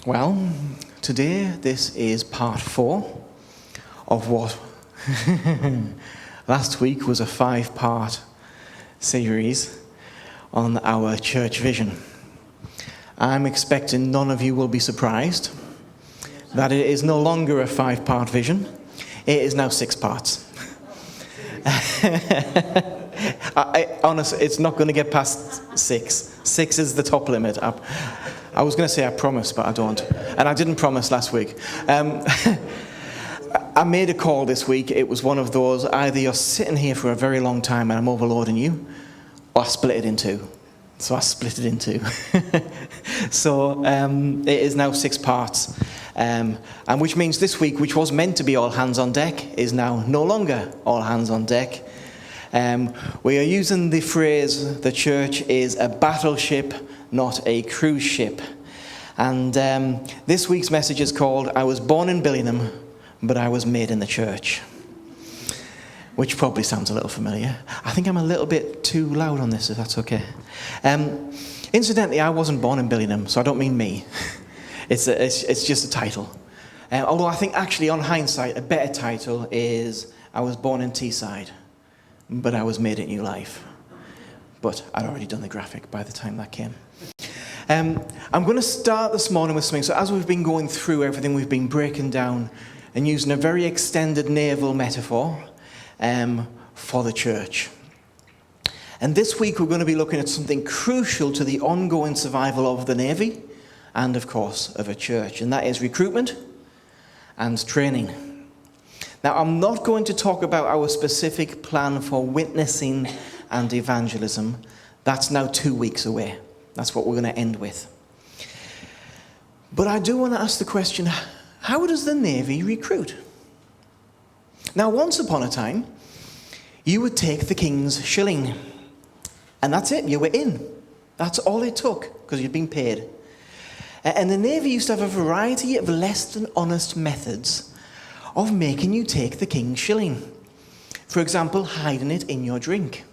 Well, today this is part 4 of what last week was a 5-part series on our church vision. I'm expecting none of you will be surprised that it is no longer a 5-part vision. It is now 6 parts. Honestly, it's not going to get past 6. 6 is the top limit. I was going to say I promise, but I don't. And I didn't promise last week. I made a call this week. It was one of those, either you're sitting here for a very long time and I'm overloading you, or I split it in 2. So I split it in 2. So it is now 6 parts. And which means this week, which was meant to be all hands on deck, is now no longer all hands on deck. We are using the phrase, the church is a battleship, not a cruise ship. And this week's message is called, I was born in Billingham, but I was made in the church. Which probably sounds a little familiar. I think I'm a little bit too loud on this, if that's okay. Incidentally, I wasn't born in Billingham, so I don't mean me. It's just a title. Although I think actually on hindsight, a better title is, I was born in Teesside, but I was made at New Life. But I'd already done the graphic by the time that came. I'm going to start this morning with something. So as we've been going through everything, we've been breaking down and using a very extended naval metaphor for the church. And this week we're going to be looking at something crucial to the ongoing survival of the Navy and, of course, of a church. And that is recruitment and training. Now, I'm not going to talk about our specific plan for witnessing and evangelism. That's now 2 weeks away. That's what we're going to end with. But I do want to ask the question, how does the Navy recruit? Now, once upon a time, you would take the King's shilling. And that's it, you were in. That's all it took, because you'd been paid. And the Navy used to have a variety of less than honest methods of making you take the King's shilling. For example, hiding it in your drink.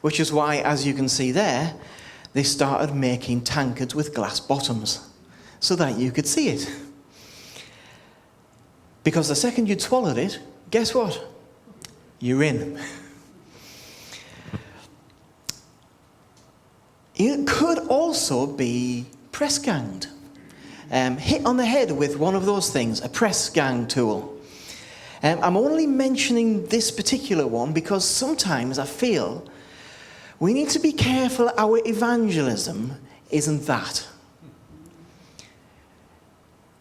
Which is why, as you can see there, they started making tankards with glass bottoms so that you could see it. Because the second you'd swallowed it, guess what? You're in. It could also be press ganged. Hit on the head with one of those things, a press gang tool. I'm only mentioning this particular one because sometimes I feel we need to be careful our evangelism isn't that.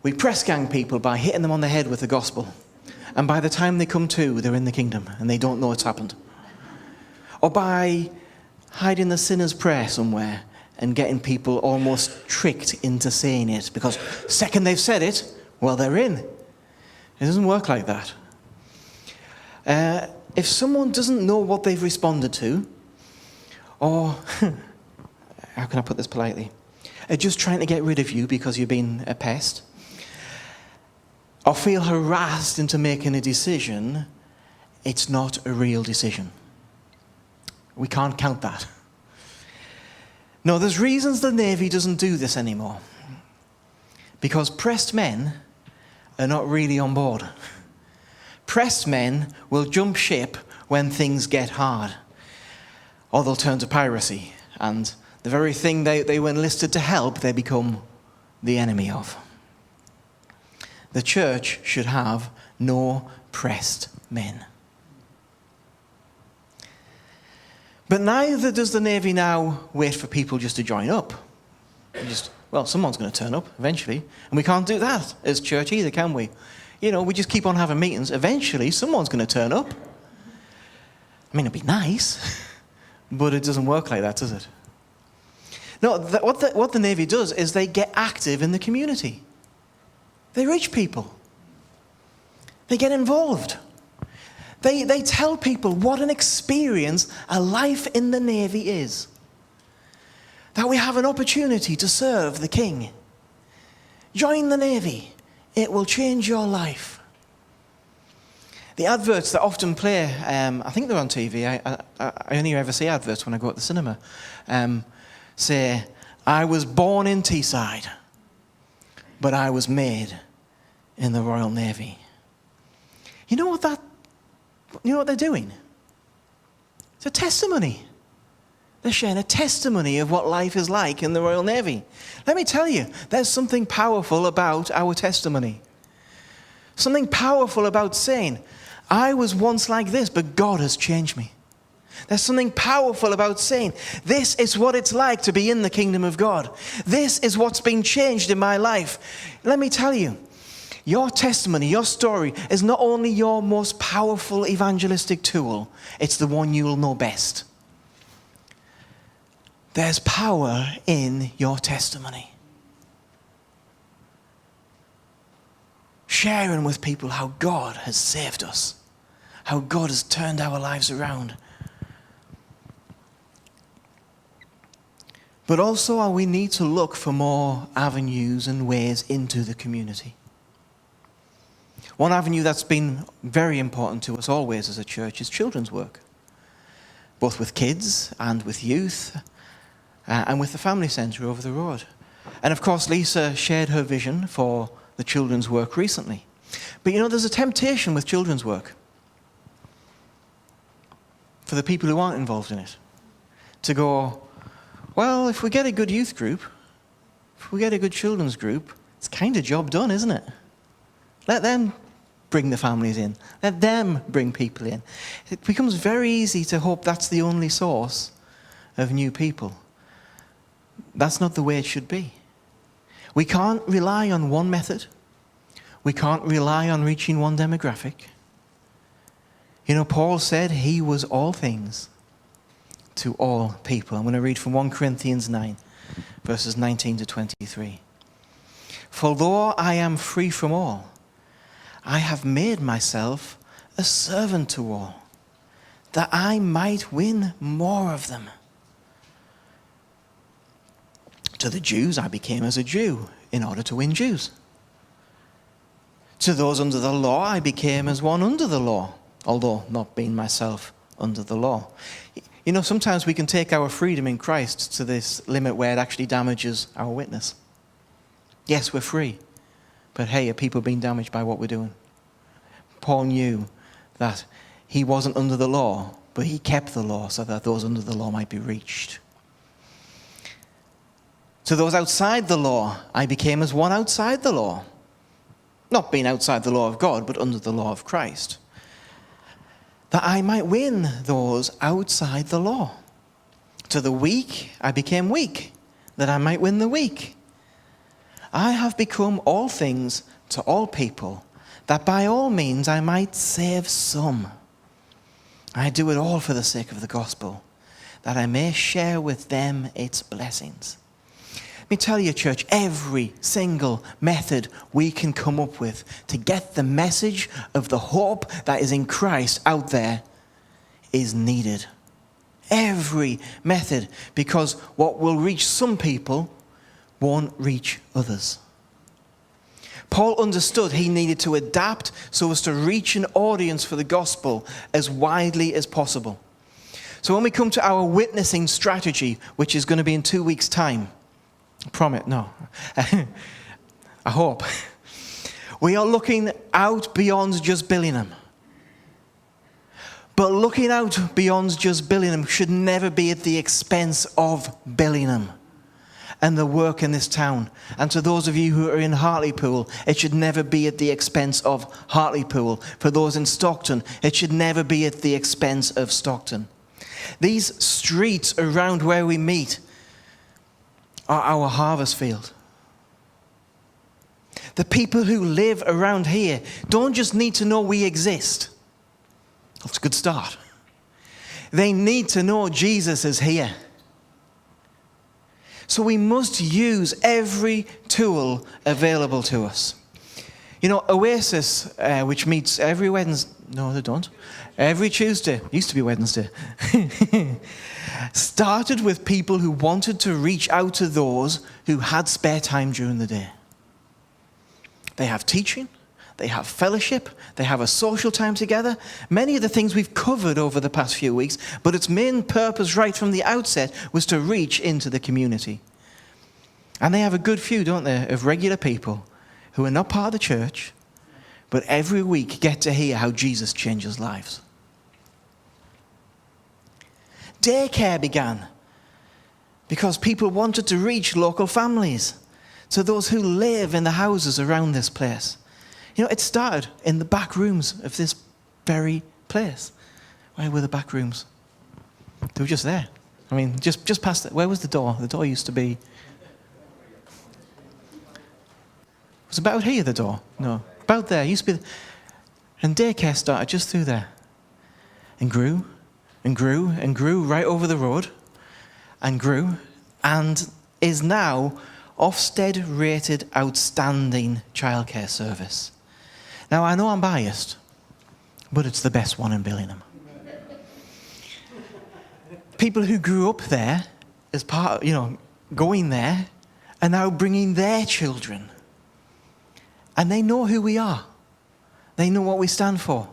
We press gang people by hitting them on the head with the gospel. And by the time they come to, they're in the kingdom and they don't know it's happened. Or by hiding the sinner's prayer somewhere and getting people almost tricked into saying it. Because the second they've said it, well, they're in. It doesn't work like that. If someone doesn't know what they've responded to, or, how can I put this politely, just trying to get rid of you because you've been a pest, or feel harassed into making a decision, it's not a real decision. We can't count that. No, there's reasons the Navy doesn't do this anymore. Because pressed men are not really on board. Pressed men will jump ship when things get hard. Or they'll turn to piracy. And the very thing they were enlisted to help, they become the enemy of. The church should have no pressed men. But neither does the Navy now wait for people just to join up. Someone's going to turn up eventually. And we can't do that as church either, can we? You know, we just keep on having meetings. Eventually, someone's going to turn up. I mean, it'd be nice, but it doesn't work like that, does it? No, what the Navy does is they get active in the community. They reach people. They get involved. They tell people what an experience a life in the Navy is. That we have an opportunity to serve the King. Join the Navy. It will change your life. The adverts that often play, I think they're on TV. I only ever see adverts when I go to the cinema. Say, I was born in Teesside. but I was made in the Royal Navy. You know what they're doing? It's a testimony. They're sharing a testimony of what life is like in the Royal Navy. Let me tell you, there's something powerful about our testimony. Something powerful about saying, I was once like this, but God has changed me. There's something powerful about saying, this is what it's like to be in the kingdom of God. This is what's been changed in my life. Let me tell you, your testimony, your story is not only your most powerful evangelistic tool, it's the one you will know best. There's power in your testimony. Sharing with people how God has saved us, how God has turned our lives around. But also we need to look for more avenues and ways into the community. One avenue that's been very important to us always as a church is children's work, both with kids and with youth, and with the family centre over the road. And of course, Lisa shared her vision for the children's work recently. But you know, there's a temptation with children's work for the people who aren't involved in it to go, well, if we get a good youth group, if we get a good children's group, it's kind of job done, isn't it? Let them bring the families in. Let them bring people in. It becomes very easy to hope that's the only source of new people. That's not the way it should be. We can't rely on one method. We can't rely on reaching one demographic. You know, Paul said he was all things to all people. I'm going to read from 1 Corinthians 9, verses 19 to 23. For though I am free from all, I have made myself a servant to all, that I might win more of them. To the Jews I became as a Jew in order to win Jews. To those under the law I became as one under the law, although not being myself under the law. You know, sometimes we can take our freedom in Christ to this limit where it actually damages our witness. Yes, we're free, but hey, are people being damaged by what we're doing? Paul knew that he wasn't under the law, but he kept the law so that those under the law might be reached. To those outside the law, I became as one outside the law. Not being outside the law of God, but under the law of Christ. That I might win those outside the law. To the weak, I became weak, that I might win the weak. I have become all things to all people, that by all means I might save some. I do it all for the sake of the gospel, that I may share with them its blessings. Let me tell you, church, every single method we can come up with to get the message of the hope that is in Christ out there is needed. Every method, because what will reach some people won't reach others. Paul understood he needed to adapt so as to reach an audience for the gospel as widely as possible. So when we come to our witnessing strategy, which is going to be in 2 weeks' time, I hope. We are looking out beyond just Billingham. But looking out beyond just Billingham should never be at the expense of Billingham and the work in this town. And to those of you who are in Hartlepool, it should never be at the expense of Hartlepool. For those in Stockton, it should never be at the expense of Stockton. These streets around where we meet are our harvest field. The people who live around here don't just need to know we exist. That's a good start. They need to know Jesus is here. So we must use every tool available to us. You know, Oasis, which meets every Wednesday, no they don't, every Tuesday, used to be Wednesday, started with people who wanted to reach out to those who had spare time during the day. They have teaching, they have fellowship, they have a social time together. Many of the things we've covered over the past few weeks, but its main purpose right from the outset was to reach into the community. And they have a good few, don't they, of regular people who are not part of the church, but every week get to hear how Jesus changes lives. Daycare began because people wanted to reach local families, to those who live in the houses around this place. You know, it started in the back rooms of this very place. Where were the back rooms? They were just there. I mean, just past it. Where was the door? The door used to be... Was it about here, the door? No. About there. It used to be... And daycare started just through there. And grew, and grew, and grew right over the road. And grew. And is now Ofsted-rated outstanding childcare service. Now, I know I'm biased, but it's the best one in Billingham. People who grew up there as part of, going there, are now bringing their children. And they know who we are. They know what we stand for.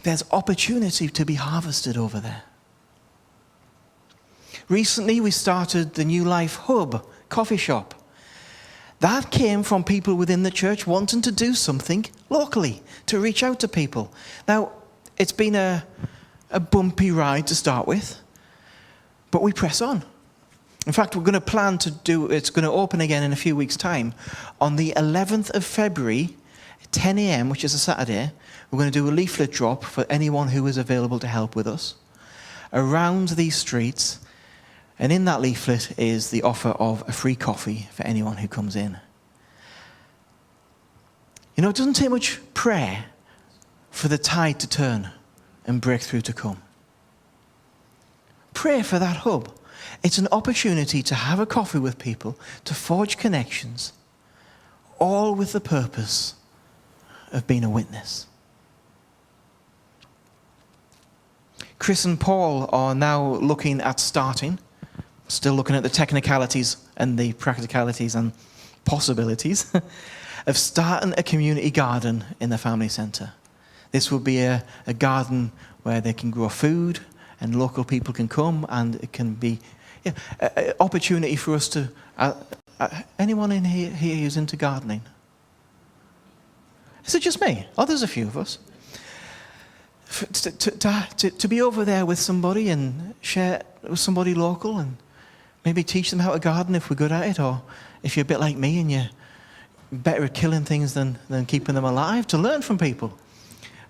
There's opportunity to be harvested over there. Recently, we started the New Life Hub coffee shop. That came from people within the church wanting to do something locally, to reach out to people. Now, it's been a bumpy ride to start with, but we press on. In fact, we're going to plan to it's going to open again in a few weeks' time. On the 11th of February, 10 a.m., which is a Saturday, we're going to do a leaflet drop for anyone who is available to help with us around these streets. And in that leaflet is the offer of a free coffee for anyone who comes in. You know, it doesn't take much prayer for the tide to turn and breakthrough to come. Pray for that hub. It's an opportunity to have a coffee with people, to forge connections, all with the purpose of being a witness. Chris and Paul are now looking at starting, still looking at the technicalities and the practicalities and possibilities of starting a community garden in the family centre. This will be a garden where they can grow food and local people can come, and it can be an opportunity for us to... anyone in here who's into gardening? Is it just me? Oh, there's a few of us. To be over there with somebody and share with somebody local and maybe teach them how to garden if we're good at it, or if you're a bit like me and you're better at killing things than keeping them alive, to learn from people.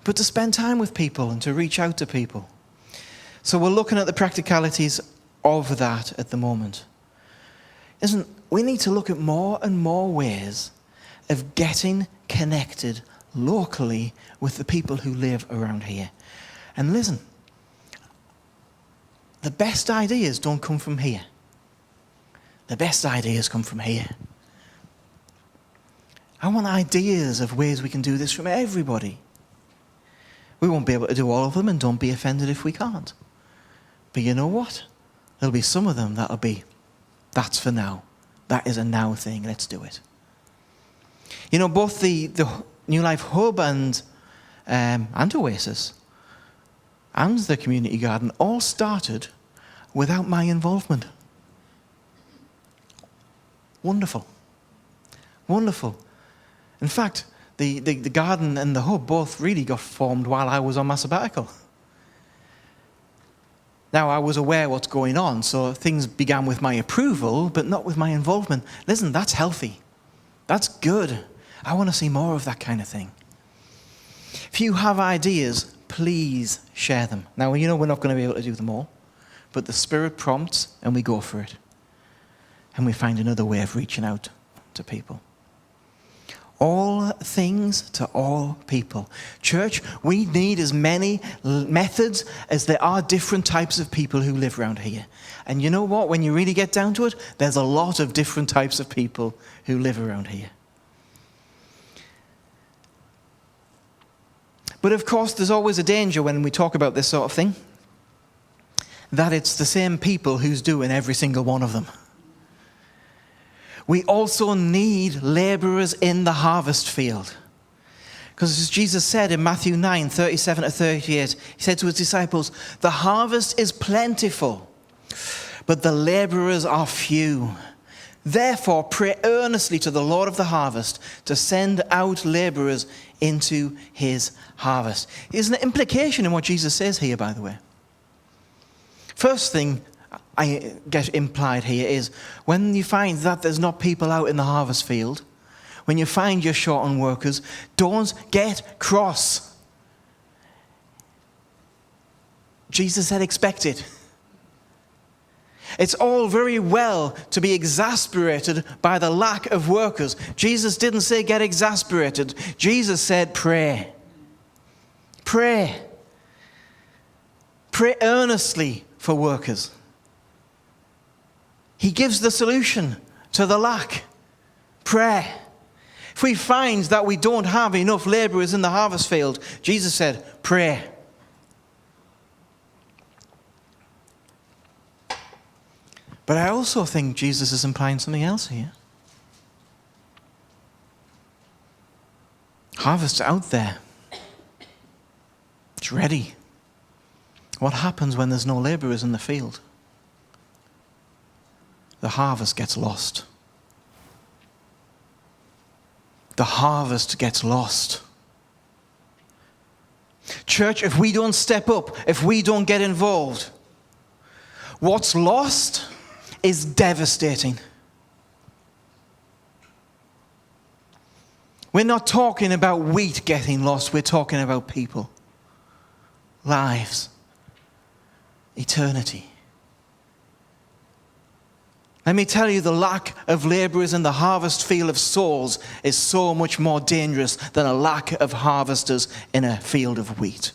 But to spend time with people and to reach out to people. So we're looking at the practicalities of that at the moment. We need to look at more and more ways of getting connected locally with the people who live around here. And listen, the best ideas don't come from here. The best ideas come from here. I want ideas of ways we can do this from everybody. We won't be able to do all of them, and don't be offended if we can't. But you know what? There'll be some of them that'll be, that's for now. That is a now thing, let's do it. You know, both the New Life Hub and Oasis and the community garden all started without my involvement. Wonderful. Wonderful. In fact, the garden and the hub both really got formed while I was on my sabbatical. Now, I was aware what's going on, so things began with my approval, but not with my involvement. Listen, that's healthy. That's good. I want to see more of that kind of thing. If you have ideas, please share them. Now, you know we're not going to be able to do them all, but the Spirit prompts and we go for it. And we find another way of reaching out to people. All things to all people. Church, we need as many methods as there are different types of people who live around here. And you know what? When you really get down to it, there's a lot of different types of people who live around here. But of course, there's always a danger when we talk about this sort of thing, that it's the same people who's doing every single one of them. We also need laborers in the harvest field. Because as Jesus said in Matthew 9, 37 to 38, he said to his disciples, the harvest is plentiful, but the laborers are few. Therefore, pray earnestly to the Lord of the harvest to send out laborers into his harvest. There's an implication in what Jesus says here, by the way. First thing I get implied here is when you find that there's not people out in the harvest field, when you find you're short on workers, don't get cross. Jesus said, expect it. It's all very well to be exasperated by the lack of workers. Jesus didn't say get exasperated. Jesus said pray. Pray. Pray earnestly for workers. He gives the solution to the lack. Prayer. If we find that we don't have enough laborers in the harvest field, Jesus said pray. But I also think Jesus is implying something else here. Harvest's out there. It's ready. What happens when there's no laborers in the field? The harvest gets lost. The harvest gets lost. Church, if we don't step up, if we don't get involved, what's lost is devastating. We're not talking about wheat getting lost, we're talking about people, lives, eternity. Let me tell you, the lack of laborers in the harvest field of souls is so much more dangerous than a lack of harvesters in a field of wheat.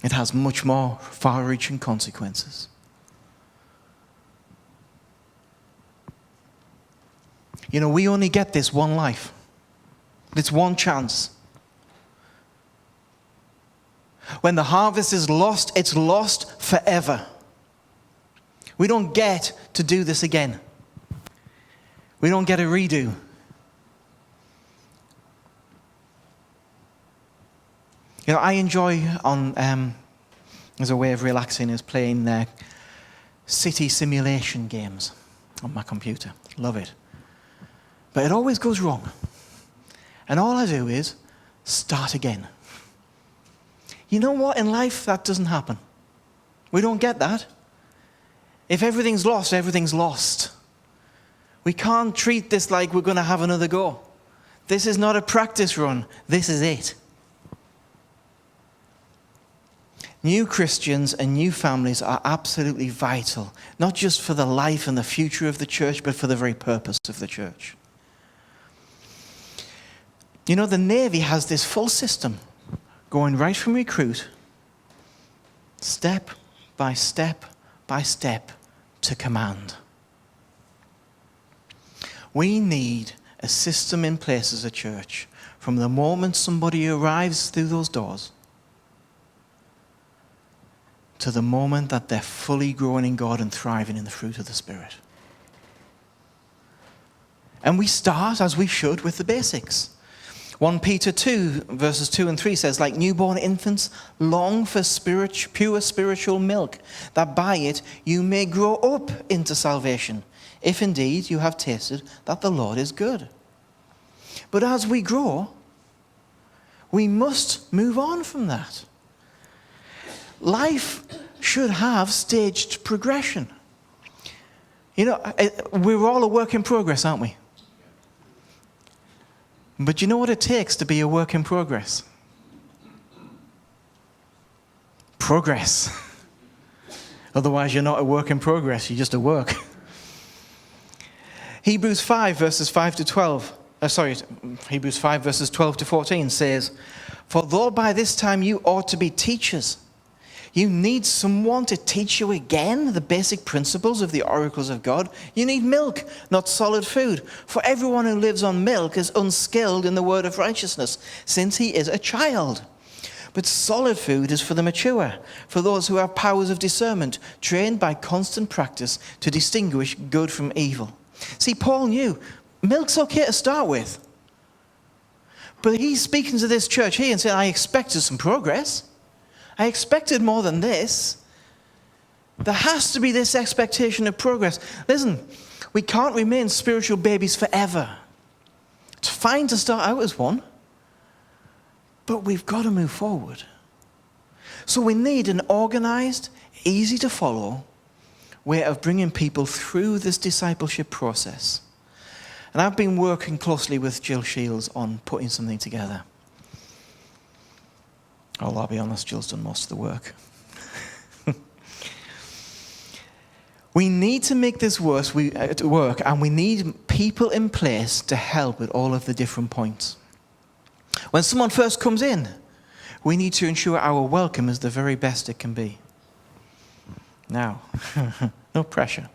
It has much more far-reaching consequences. You know, we only get this one life. It's one chance. When the harvest is lost, it's lost forever. We don't get to do this again. We don't get a redo. You know, I enjoy as a way of relaxing is playing city simulation games on my computer. Love it. But it always goes wrong. And all I do is start again. You know what? In life, that doesn't happen. We don't get that. If everything's lost, everything's lost. We can't treat this like we're going to have another go. This is not a practice run. This is it. New Christians and new families are absolutely vital, not just for the life and the future of the church, but for the very purpose of the church. You know, the Navy has this full system going right from recruit, step by step by step, to command. We need a system in place as a church from the moment somebody arrives through those doors to the moment that they're fully growing in God and thriving in the fruit of the Spirit. And we start, as we should, with the basics. 1 Peter 2, verses 2 and 3 says, like newborn infants, long for pure spiritual milk, that by it you may grow up into salvation, if indeed you have tasted that the Lord is good. But as we grow, we must move on from that. Life should have staged progression. You know, we're all a work in progress, aren't we? But you know what it takes to be a work in progress? Progress. Otherwise, you're not a work in progress, you're just a work. Hebrews 5 verses 12 to 14 says, for though by this time you ought to be teachers, you need someone to teach you again the basic principles of the oracles of God. You need milk, not solid food. For everyone who lives on milk is unskilled in the word of righteousness, since he is a child. But solid food is for the mature, for those who have powers of discernment, trained by constant practice to distinguish good from evil. See, Paul knew milk's okay to start with. But he's speaking to this church here and saying, I expected some progress. I expected more than this. There has to be this expectation of progress. Listen, We can't remain spiritual babies forever. It's fine to start out as one, but we've got to move forward. So we need an organized, easy to follow way of bringing people through this discipleship process. And I've been working closely with Jill Shields on putting something together. Although I'll be honest, Jill's done most of the work. We need to make this work, and we need people in place to help with all of the different points. When someone first comes in, we need to ensure our welcome is the very best it can be. Now, no pressure.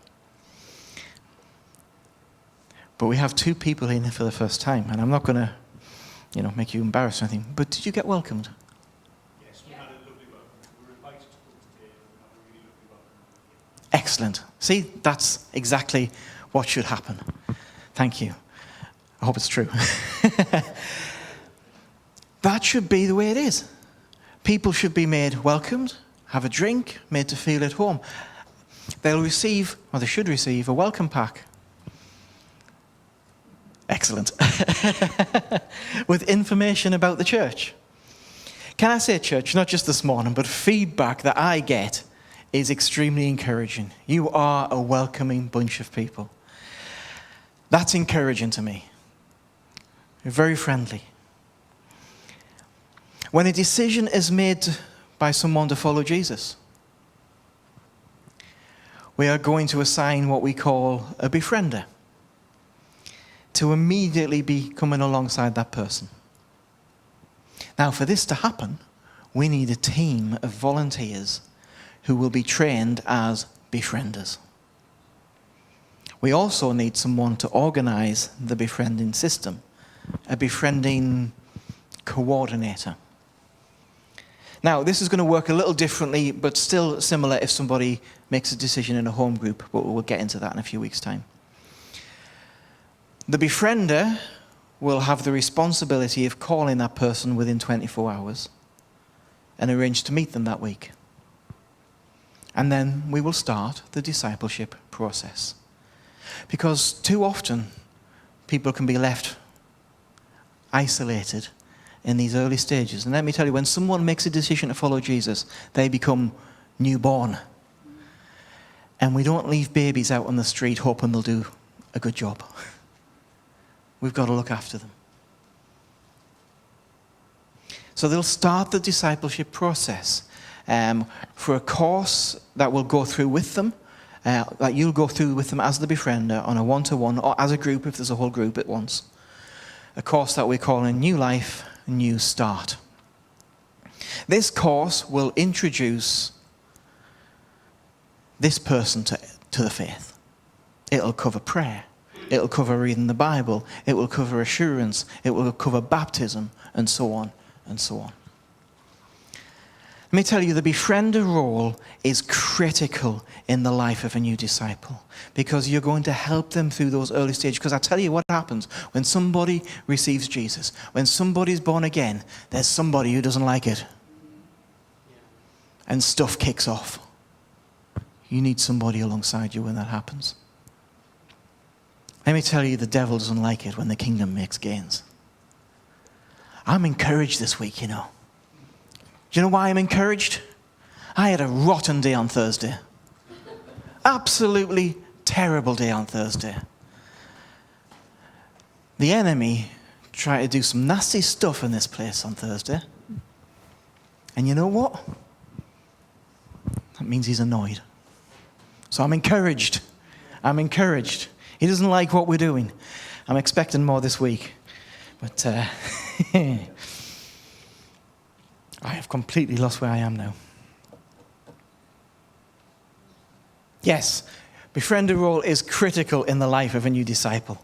But we have 2 people in here for the first time, and I'm not going to, make you embarrassed or anything, but did you get welcomed? Yes, we had a lovely welcome. We were invited to come today, and we had a really lovely welcome. Excellent. See, that's exactly what should happen. Thank you. I hope it's true. That should be the way it is. People should be made welcomed, have a drink, made to feel at home. They'll receive, or they should receive, a welcome pack. Excellent. With information about the church. Can I say, church, not just this morning, but feedback that I get is extremely encouraging. You are a welcoming bunch of people. That's encouraging to me. You're very friendly. When a decision is made by someone to follow Jesus, we are going to assign what we call a befriender to immediately be coming alongside that person. Now, for this to happen, we need a team of volunteers who will be trained as befrienders. We also need someone to organize the befriending system, a befriending coordinator. Now, this is going to work a little differently, but still similar if somebody makes a decision in a home group, but we'll get into that in a few weeks' time. The befriender will have the responsibility of calling that person within 24 hours and arrange to meet them that week. And then we will start the discipleship process. Because too often, people can be left isolated in these early stages. And let me tell you, when someone makes a decision to follow Jesus, they become newborn. And we don't leave babies out on the street hoping they'll do a good job. We've got to look after them. So they'll start the discipleship process for a course that we'll go through with them, that you'll go through with them as the befriender on a one-to-one or as a group if there's a whole group at once. A course that we're calling New Life, New Start. This course will introduce this person to the faith. It'll cover prayer. It'll cover reading the Bible. It will cover assurance. It will cover baptism, and so on and so on. Let me tell you, the befriender role is critical in the life of a new disciple because you're going to help them through those early stages. Because I tell you what happens when somebody receives Jesus, when somebody's born again, there's somebody who doesn't like it. And stuff kicks off. You need somebody alongside you when that happens. Let me tell you, the devil doesn't like it when the kingdom makes gains. I'm encouraged this week, Do you know why I'm encouraged? I had a rotten day on Thursday. Absolutely terrible day on Thursday. The enemy tried to do some nasty stuff in this place on Thursday. And you know what? That means he's annoyed. So I'm encouraged. He doesn't like what we're doing. I'm expecting more this week. But I have completely lost where I am now. Yes, befriender role is critical in the life of a new disciple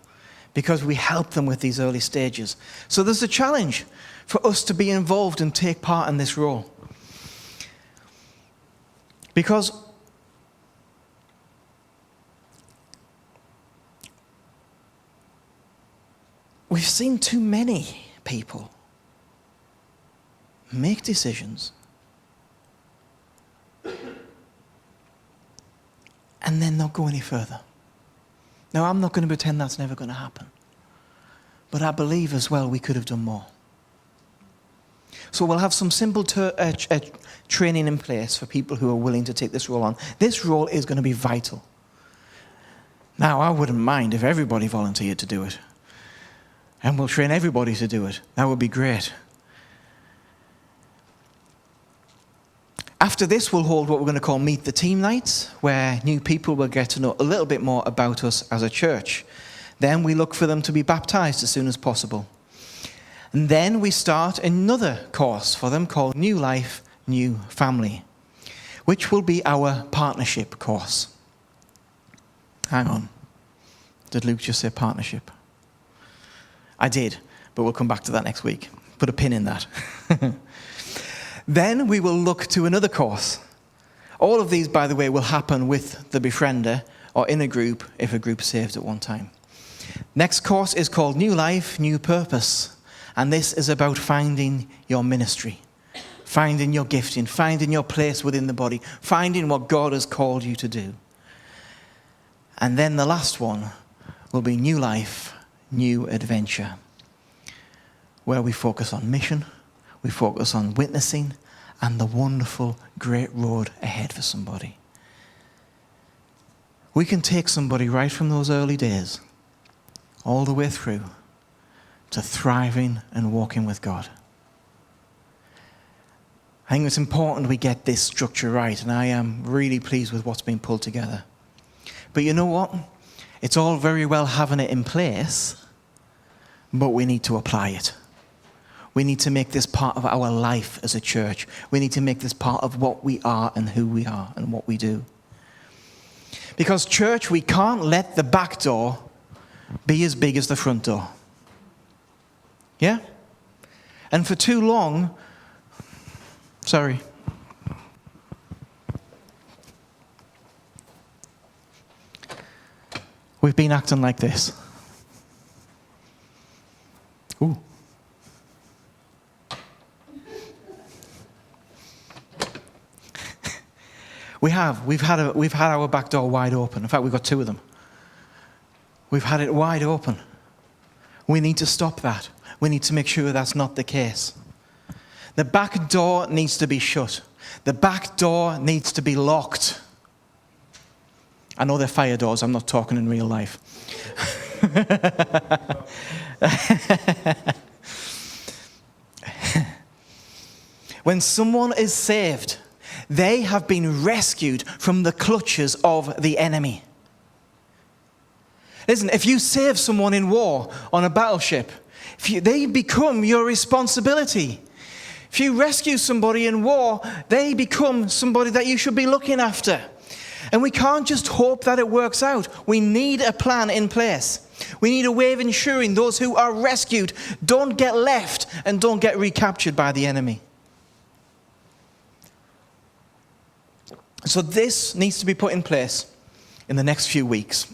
because we help them with these early stages. So there's a challenge for us to be involved and take part in this role. Because we've seen too many people make decisions and then not go any further. Now, I'm not going to pretend that's never going to happen. But I believe as well we could have done more. So we'll have some simple training in place for people who are willing to take this role on. This role is going to be vital. Now, I wouldn't mind if everybody volunteered to do it. And we'll train everybody to do it. That would be great. After this, we'll hold what we're going to call Meet the Team Nights, where new people will get to know a little bit more about us as a church. Then we look for them to be baptized as soon as possible. And then we start another course for them called New Life, New Family, which will be our partnership course. Hang on. Did Luke just say partnership? I did, but we'll come back to that next week. Put a pin in that. Then we will look to another course. All of these, by the way, will happen with the befriender or in a group if a group saved at one time. Next course is called New Life, New Purpose. And this is about finding your ministry, finding your gifting, finding your place within the body, finding what God has called you to do. And then the last one will be New Life, New Adventure, where we focus on mission, we focus on witnessing, and the wonderful, great road ahead for somebody. We can take somebody right from those early days all the way through to thriving and walking with God. I think it's important we get this structure right, and I am really pleased with what's been pulled together. But you know what? It's all very well having it in place, but we need to apply it. We need to make this part of our life as a church. We need to make this part of what we are and who we are and what we do. Because church, we can't let the back door be as big as the front door. Yeah? And for too long, sorry. We've been acting like this. Ooh. We've had our back door wide open. In fact, we've got two of them. We've had it wide open. We need to stop that. We need to make sure that's not the case. The back door needs to be shut. The back door needs to be locked. I know they're fire doors. I'm not talking in real life. When someone is saved, they have been rescued from the clutches of the enemy. Listen, if you save someone in war on a battleship, they become your responsibility. If you rescue somebody in war, they become somebody that you should be looking after. And we can't just hope that it works out. We need a plan in place. We need a way of ensuring those who are rescued don't get left and don't get recaptured by the enemy. So this needs to be put in place in the next few weeks.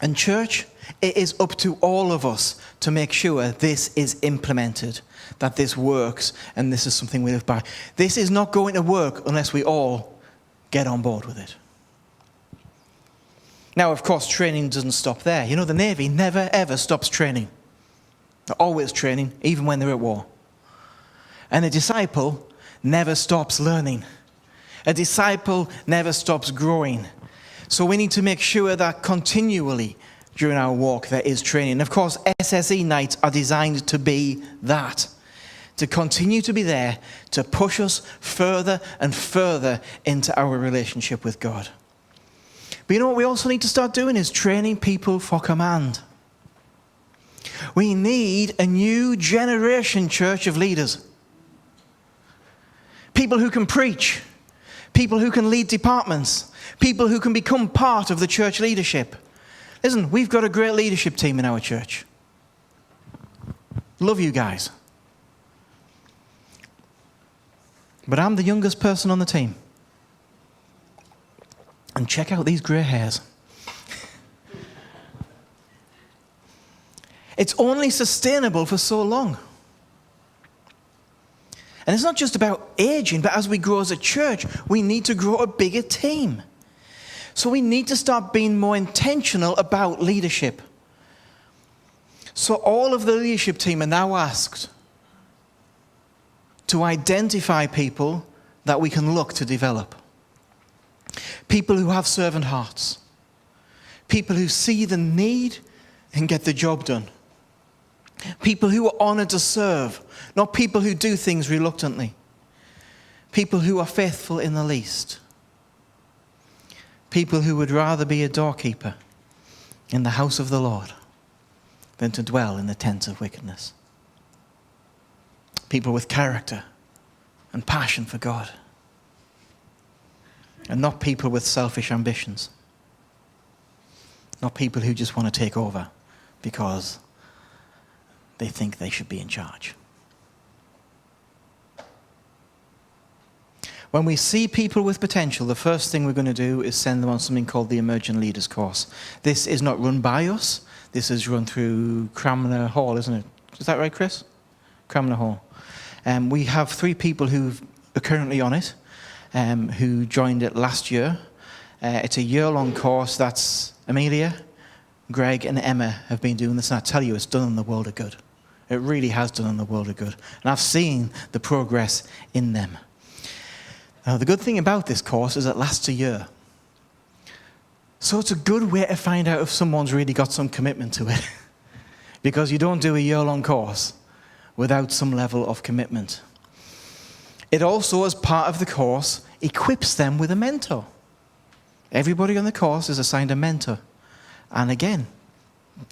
And church, it is up to all of us to make sure this is implemented, that this works, and this is something we live by. This is not going to work unless we all get on board with it. Now, of course, training doesn't stop there. You know, the Navy never, ever stops training. They're always training, even when they're at war. And a disciple never stops learning. A disciple never stops growing. So we need to make sure that continually during our walk there is training. And of course, SSE nights are designed to be that. To continue to be there, to push us further and further into our relationship with God. But you know what we also need to start doing is training people for command. We need a new generation, church, of leaders. People who can preach. People who can lead departments. People who can become part of the church leadership. Listen, we've got a great leadership team in our church. Love you guys. But I'm the youngest person on the team. And check out these grey hairs. It's only sustainable for so long. And it's not just about aging, but as we grow as a church, we need to grow a bigger team. So we need to start being more intentional about leadership. So all of the leadership team are now asked to identify people that we can look to develop. People who have servant hearts. People who see the need and get the job done. People who are honored to serve, not people who do things reluctantly. People who are faithful in the least. People who would rather be a doorkeeper in the house of the Lord than to dwell in the tents of wickedness. People with character and passion for God. And not people with selfish ambitions. Not people who just want to take over because they think they should be in charge. When we see people with potential, the first thing we're going to do is send them on something called the Emerging Leaders course. This is not run by us. This is run through Cranmer Hall, isn't it? Is that right, Chris? Cranmer Hall. We have 3 people who are currently on it, who joined it last year. It's a year-long course. That's Amelia, Greg, and Emma have been doing this. And I tell you, it's done them the world of good. It really has done them the world of good. And I've seen the progress in them. Now, the good thing about this course is it lasts a year. So it's a good way to find out if someone's really got some commitment to it. Because you don't do a year-long course without some level of commitment. It also, as part of the course, equips them with a mentor. Everybody on the course is assigned a mentor. And again,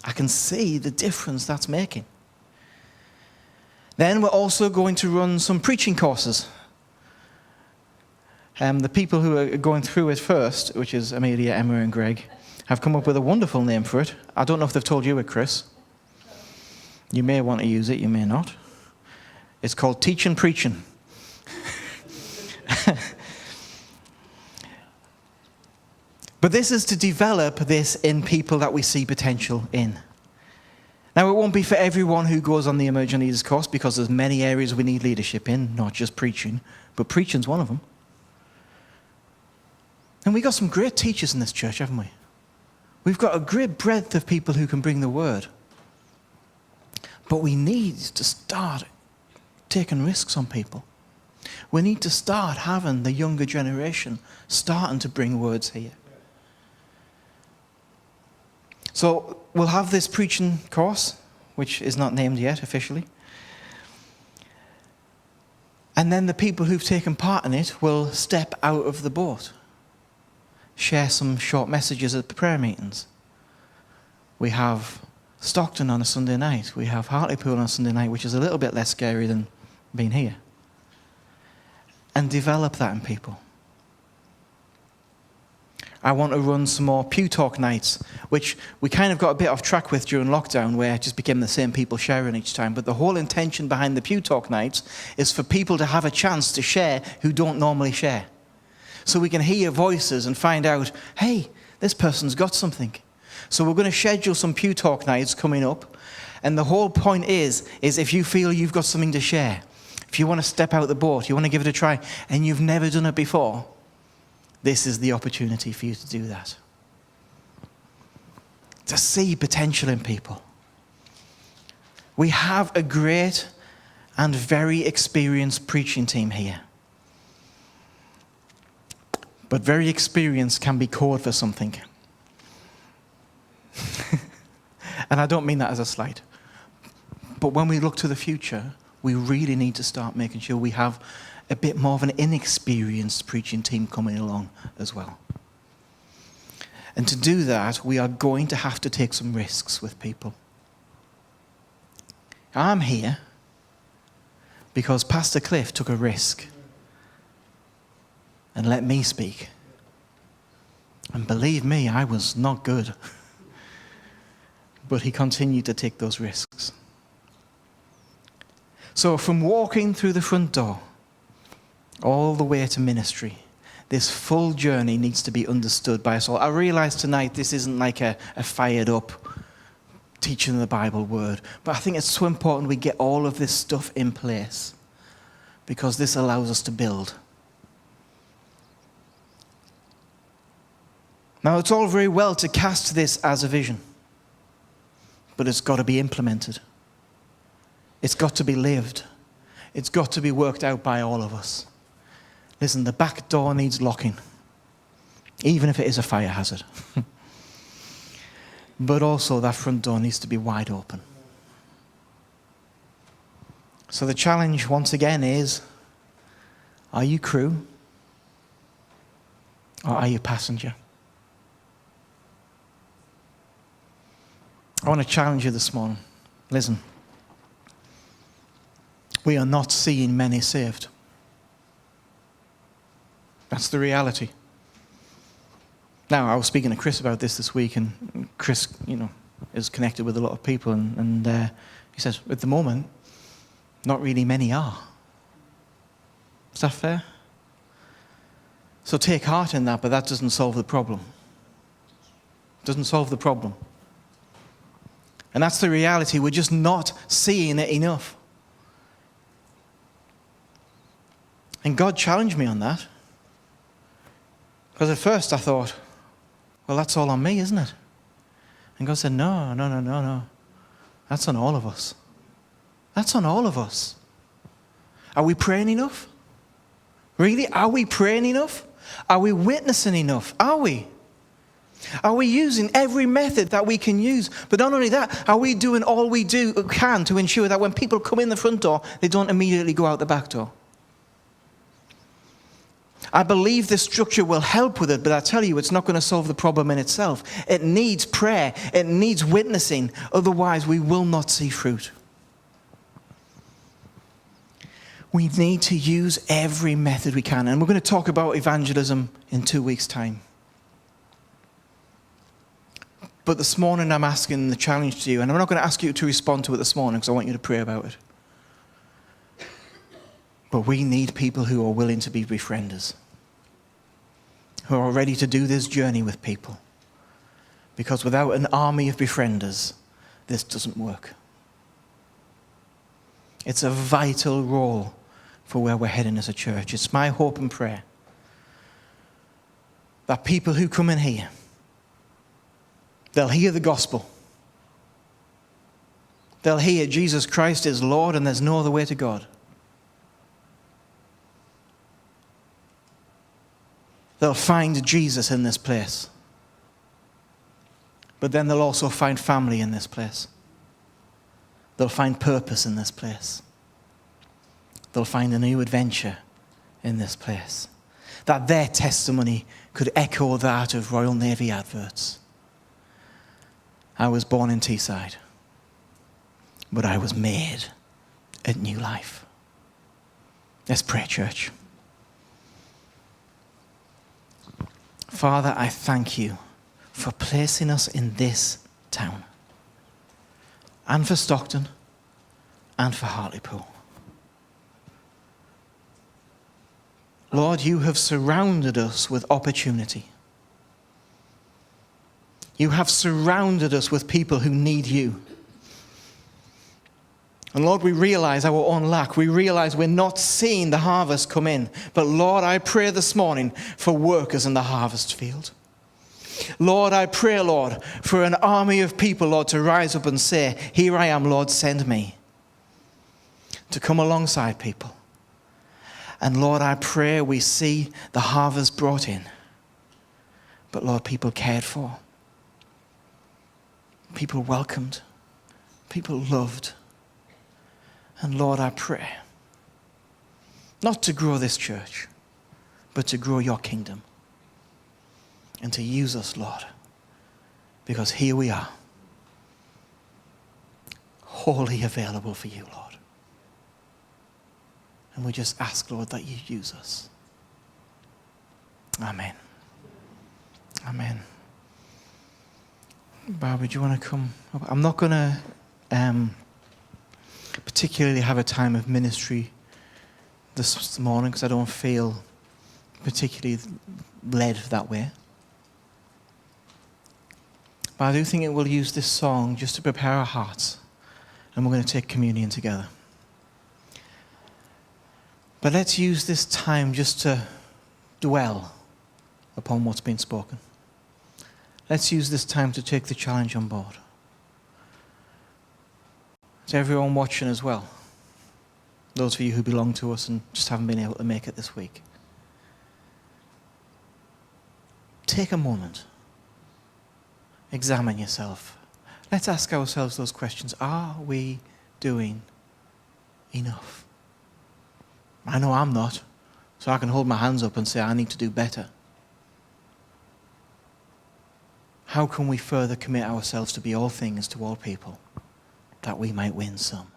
I can see the difference that's making. Then we're also going to run some preaching courses. The people who are going through it first, which is Amelia, Emma, and Greg, have come up with a wonderful name for it. I don't know if they've told you it, Chris. You may want to use it, you may not. It's called Teaching Preaching. But this is to develop this in people that we see potential in. Now, it won't be for everyone who goes on the Emerging Leaders course because there's many areas we need leadership in, not just preaching. But preaching's one of them. And we've got some great teachers in this church, haven't we? We've got a great breadth of people who can bring the word. But we need to start taking risks on people. We need to start having the younger generation starting to bring words here. So we'll have this preaching course, which is not named yet officially. And then the people who've taken part in it will step out of the boat. Share some short messages at the prayer meetings. We have Stockton on a Sunday night. We have Hartlepool on a Sunday night, which is a little bit less scary than being here. And develop that in people. I want to run some more Pew Talk nights, which we kind of got a bit off track with during lockdown, where it just became the same people sharing each time. But the whole intention behind the Pew Talk nights is for people to have a chance to share who don't normally share. So we can hear voices and find out, hey, this person's got something. So we're going to schedule some Pew Talk nights coming up. And the whole point is if you feel you've got something to share, if you want to step out the boat, you want to give it a try, and you've never done it before, this is the opportunity for you to do that. To see potential in people. We have a great and very experienced preaching team here. But very experienced can be code for something. And I don't mean that as a slight. But when we look to the future, we really need to start making sure we have a bit more of an inexperienced preaching team coming along as well. And to do that, we are going to have to take some risks with people. I'm here because Pastor Cliff took a risk and let me speak. And believe me, I was not good. But he continued to take those risks. So from walking through the front door all the way to ministry, this full journey needs to be understood by us all. I realize tonight this isn't like a fired up teaching the Bible word, but I think it's so important we get all of this stuff in place because this allows us to build. Now, it's all very well to cast this as a vision, but it's got to be implemented. It's got to be lived. It's got to be worked out by all of us. Listen, the back door needs locking, even if it is a fire hazard. But also that front door needs to be wide open. So the challenge once again is, are you crew or are you passenger? I want to challenge you this morning. Listen, we are not seeing many saved. That's the reality. Now, I was speaking to Chris about this week, and Chris, is connected with a lot of people, and he says, at the moment, not really many are. Is that fair? So take heart in that, but that doesn't solve the problem. It doesn't solve the problem. And that's the reality. We're just not seeing it enough. And God challenged me on that. Because at first I thought, well, that's all on me, isn't it? And God said, no. That's on all of us. That's on all of us. Are we praying enough? Really? Are we praying enough? Are we witnessing enough? Are we? Are we using every method that we can use? But not only that, are we doing all we can to ensure that when people come in the front door, they don't immediately go out the back door? I believe this structure will help with it, but I tell you, it's not going to solve the problem in itself. It needs prayer. It needs witnessing. Otherwise, we will not see fruit. We need to use every method we can. And we're going to talk about evangelism in 2 weeks' time. But this morning, I'm asking the challenge to you, and I'm not going to ask you to respond to it this morning because I want you to pray about it. But we need people who are willing to be befrienders, who are ready to do this journey with people. Because without an army of befrienders, this doesn't work. It's a vital role for where we're heading as a church. It's my hope and prayer that people who come in here, they'll hear the gospel. They'll hear Jesus Christ is Lord and there's no other way to God. They'll find Jesus in this place. But then they'll also find family in this place. They'll find purpose in this place. They'll find a new adventure in this place. That their testimony could echo that of Royal Navy adverts. I was born in Teesside, but I was made at New Life. Let's pray, church. Father, I thank you for placing us in this town, and for Stockton, and for Hartlepool. Lord, you have surrounded us with opportunity. You have surrounded us with people who need you. And Lord, we realize our own lack. We realize we're not seeing the harvest come in. But Lord, I pray this morning for workers in the harvest field. Lord, I pray, Lord, for an army of people, Lord, to rise up and say, here I am, Lord, send me. To come alongside people. And Lord, I pray we see the harvest brought in. But Lord, people cared for. People welcomed. People loved. And Lord, I pray, not to grow this church, but to grow your kingdom. And to use us, Lord, because here we are, wholly available for you, Lord. And we just ask, Lord, that you use us. Amen. Amen. Barbara, do you want to come? I'm not going to particularly have a time of ministry this morning because I don't feel particularly led that way. But I do think it will use this song just to prepare our hearts, and we're going to take communion together. But let's use this time just to dwell upon what's been spoken. let's use this time to take the challenge on board. To everyone watching as well, those of you who belong to us and just haven't been able to make it this week, take a moment, examine yourself. Let's ask ourselves those questions. Are we doing enough? I know I'm not, so I can hold my hands up and say I need to do better. How can we further commit ourselves to be all things to all people, that we might win some?